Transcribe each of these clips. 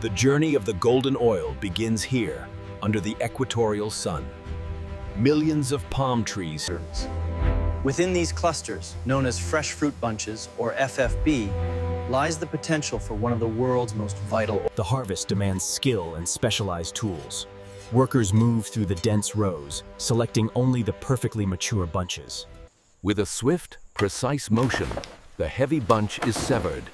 The journey of the golden oil begins here, under the equatorial sun. Millions of palm trees. Within these clusters, known as fresh fruit bunches, or FFB, lies the potential for one of the world's most vital. The harvest demands skill and specialized tools. Workers move through the dense rows, selecting only the perfectly mature bunches. With a swift, precise motion, the heavy bunch is severed,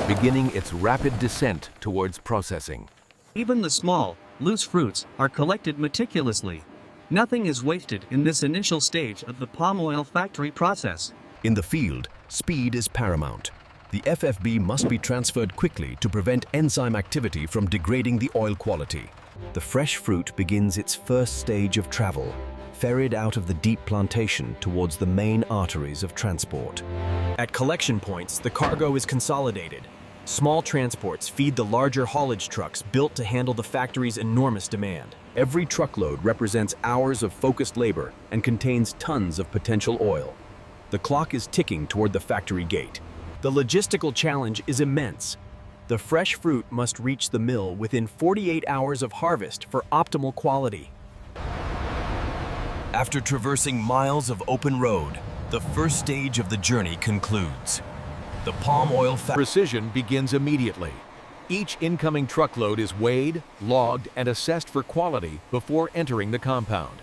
beginning its rapid descent towards processing. Even the small, loose fruits are collected meticulously. Nothing is wasted in this initial stage of the palm oil factory process. In the field, speed is paramount. The FFB must be transferred quickly to prevent enzyme activity from degrading the oil quality. The fresh fruit begins its first stage of travel, ferried out of the deep plantation towards the main arteries of transport. At collection points, the cargo is consolidated. Small transports feed the larger haulage trucks built to handle the factory's enormous demand. Every truckload represents hours of focused labor and contains tons of potential oil. The clock is ticking toward the factory gate. The logistical challenge is immense. The fresh fruit must reach the mill within 48 hours of harvest for optimal quality. After traversing miles of open road, the first stage of the journey concludes. The palm oil Precision begins immediately. Each incoming truckload is weighed, logged, and assessed for quality before entering the compound.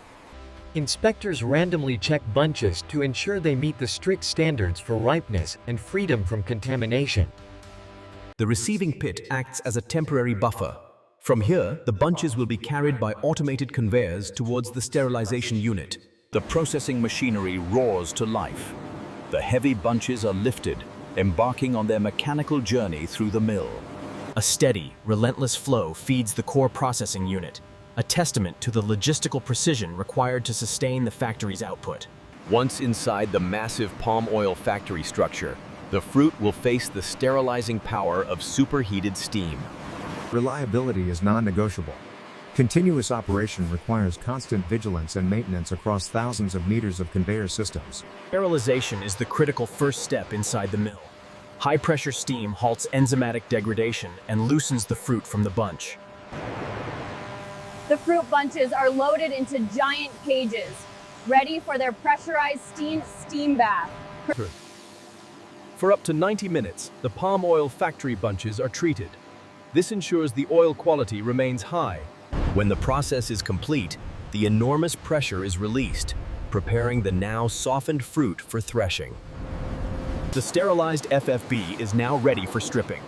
Inspectors randomly check bunches to ensure they meet the strict standards for ripeness and freedom from contamination. The receiving pit acts as a temporary buffer. From here, the bunches will be carried by automated conveyors towards the sterilization unit. The processing machinery roars to life. The heavy bunches are lifted, embarking on their mechanical journey through the mill. A steady, relentless flow feeds the core processing unit, a testament to the logistical precision required to sustain the factory's output. Once inside the massive palm oil factory structure, the fruit will face the sterilizing power of superheated steam. Reliability is non-negotiable. Continuous operation requires constant vigilance and maintenance across thousands of meters of conveyor systems. Sterilization is the critical first step inside the mill. High-pressure steam halts enzymatic degradation and loosens the fruit from the bunch. The fruit bunches are loaded into giant cages, ready for their pressurized steam bath. For up to 90 minutes, the palm oil factory bunches are treated. This ensures the oil quality remains high. When the process is complete, the enormous pressure is released, preparing the now softened fruit for threshing. The sterilized FFB is now ready for stripping.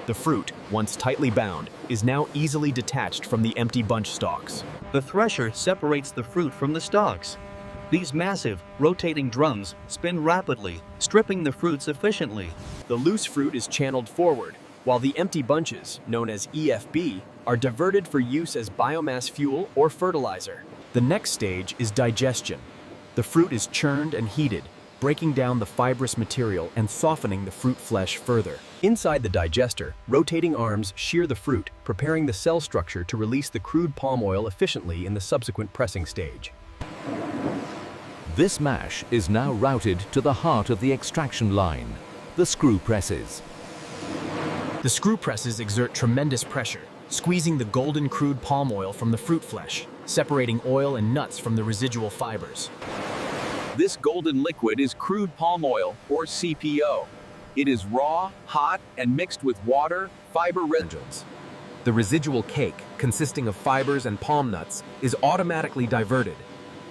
The fruit, once tightly bound, is now easily detached from the empty bunch stalks. The thresher separates the fruit from the stalks. These massive, rotating drums spin rapidly, stripping the fruits efficiently. The loose fruit is channeled forward, while the empty bunches, known as EFB, are diverted for use as biomass fuel or fertilizer. The next stage is digestion. The fruit is churned and heated, breaking down the fibrous material and softening the fruit flesh further. Inside the digester, rotating arms shear the fruit, preparing the cell structure to release the crude palm oil efficiently in the subsequent pressing stage. This mash is now routed to the heart of the extraction line, the screw presses. The screw presses exert tremendous pressure, squeezing the golden crude palm oil from the fruit flesh, separating oil and nuts from the residual fibers. This golden liquid is crude palm oil, or CPO. It is raw, hot, and mixed with water, fiber residuals. The residual cake, consisting of fibers and palm nuts, is automatically diverted.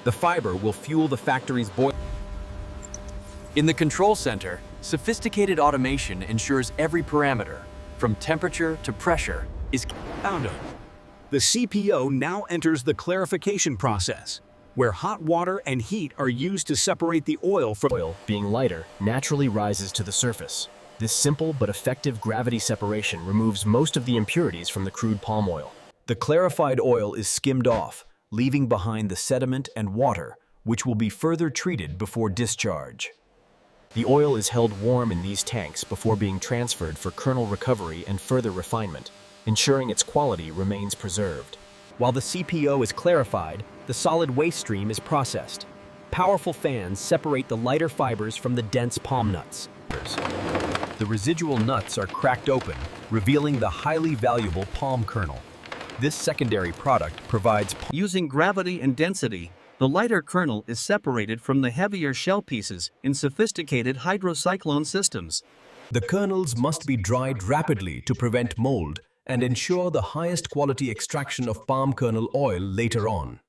The fiber will fuel the factory's boil. In the control center, sophisticated automation ensures every parameter, from temperature to pressure, is found. The CPO now enters the clarification process, where hot water and heat are used to separate the oil from Oil, being lighter, naturally rises to the surface. This simple but effective gravity separation removes most of the impurities from the crude palm oil. The clarified oil is skimmed off, leaving behind the sediment and water, which will be further treated before discharge. The oil is held warm in these tanks before being transferred for kernel recovery and further refinement, ensuring its quality remains preserved. While the CPO is clarified, the solid waste stream is processed. Powerful fans separate the lighter fibers from the dense palm nuts. The residual nuts are cracked open, revealing the highly valuable palm kernel. This secondary product provides Using gravity and density, the lighter kernel is separated from the heavier shell pieces in sophisticated hydrocyclone systems. The kernels must be dried rapidly to prevent mold and ensure the highest quality extraction of palm kernel oil later on.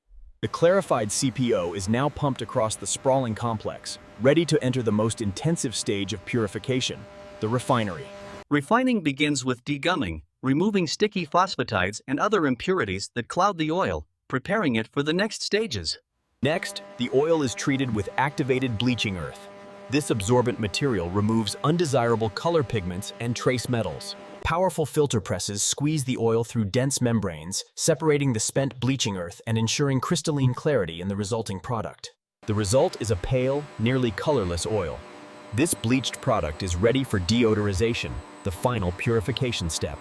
The clarified CPO is now pumped across the sprawling complex, ready to enter the most intensive stage of purification, the refinery. Refining begins with degumming, removing sticky phosphatides and other impurities that cloud the oil, preparing it for the next stages. Next, the oil is treated with activated bleaching earth. This absorbent material removes undesirable color pigments and trace metals. Powerful filter presses squeeze the oil through dense membranes, separating the spent bleaching earth and ensuring crystalline clarity in the resulting product. The result is a pale, nearly colorless oil. This bleached product is ready for deodorization, the final purification step.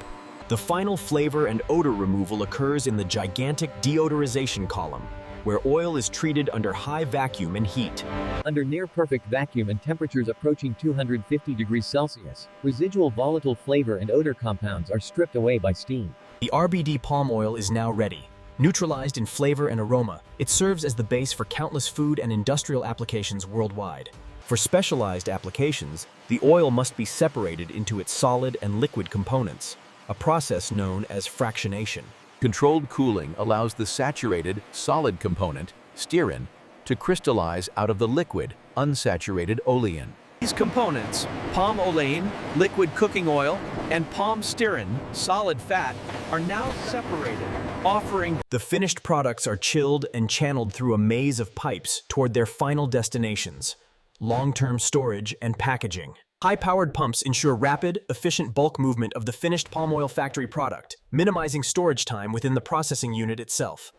The final flavor and odor removal occurs in the gigantic deodorization column, where oil is treated under high vacuum and heat. Under near-perfect vacuum and temperatures approaching 250 degrees Celsius, residual volatile flavor and odor compounds are stripped away by steam. The RBD palm oil is now ready. Neutralized in flavor and aroma, it serves as the base for countless food and industrial applications worldwide. For specialized applications, the oil must be separated into its solid and liquid components, a process known as fractionation. Controlled cooling allows the saturated, solid component, stearin, to crystallize out of the liquid, unsaturated olein. These components, palm olein, liquid cooking oil, and palm stearin, solid fat, are now separated, offering The finished products are chilled and channeled through a maze of pipes toward their final destinations, long-term storage and packaging. High-powered pumps ensure rapid, efficient bulk movement of the finished palm oil factory product, minimizing storage time within the processing unit itself.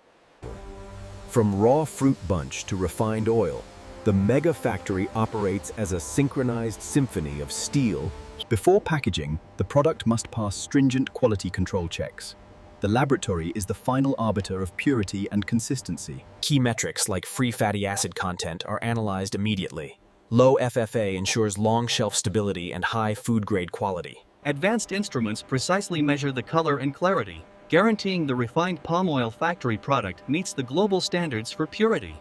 From raw fruit bunch to refined oil, the mega factory operates as a synchronized symphony of steel. Before packaging, the product must pass stringent quality control checks. The laboratory is the final arbiter of purity and consistency. Key metrics like free fatty acid content are analyzed immediately. Low FFA ensures long shelf stability and high food-grade quality. Advanced instruments precisely measure the color and clarity, guaranteeing the refined palm oil factory product meets the global standards for purity.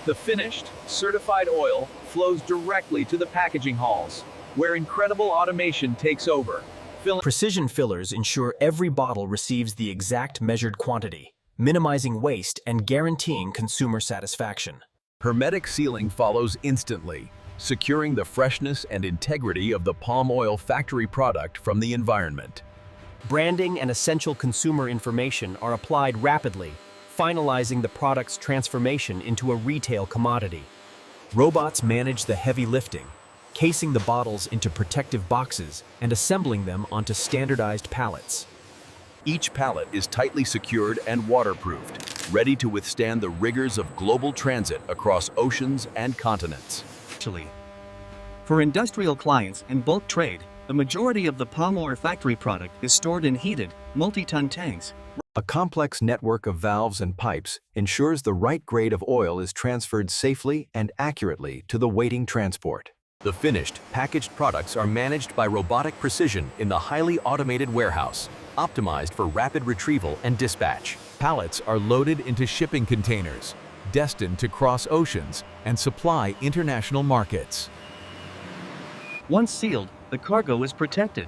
the finished, certified oil flows directly to the packaging halls, where incredible automation takes over. Precision fillers ensure every bottle receives the exact measured quantity, minimizing waste and guaranteeing consumer satisfaction. Hermetic sealing follows instantly, securing the freshness and integrity of the palm oil factory product from the environment. Branding and essential consumer information are applied rapidly, finalizing the product's transformation into a retail commodity. Robots manage the heavy lifting, casing the bottles into protective boxes and assembling them onto standardized pallets. Each pallet is tightly secured and waterproofed, ready to withstand the rigors of global transit across oceans and continents. For industrial clients and bulk trade, the majority of the palm oil factory product is stored in heated, multi-ton tanks. A complex network of valves and pipes ensures the right grade of oil is transferred safely and accurately to the waiting transport. The finished, packaged products are managed by robotic precision in the highly automated warehouse, optimized for rapid retrieval and dispatch. Pallets are loaded into shipping containers, destined to cross oceans and supply international markets. Once sealed, the cargo is protected.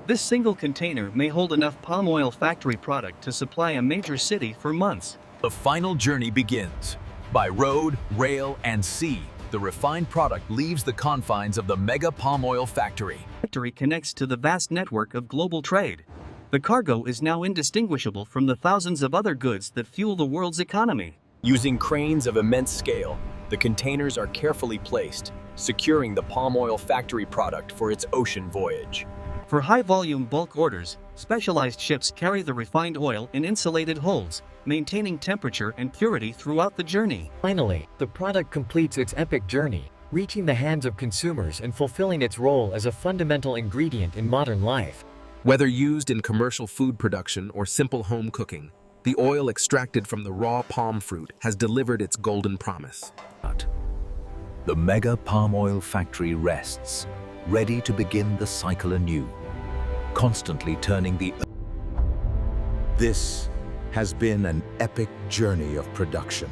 This single container may hold enough palm oil factory product to supply a major city for months. The final journey begins. By road, rail, and sea, the refined product leaves the confines of the mega palm oil factory. The factory connects to the vast network of global trade. The cargo is now indistinguishable from the thousands of other goods that fuel the world's economy. Using cranes of immense scale, the containers are carefully placed, securing the palm oil factory product for its ocean voyage. For high-volume bulk orders, specialized ships carry the refined oil in insulated holds, maintaining temperature and purity throughout the journey. Finally, the product completes its epic journey, reaching the hands of consumers and fulfilling its role as a fundamental ingredient in modern life. Whether used in commercial food production or simple home cooking, the oil extracted from the raw palm fruit has delivered its golden promise. The mega palm oil factory rests, ready to begin the cycle anew, constantly turning the earth. This has been an epic journey of production.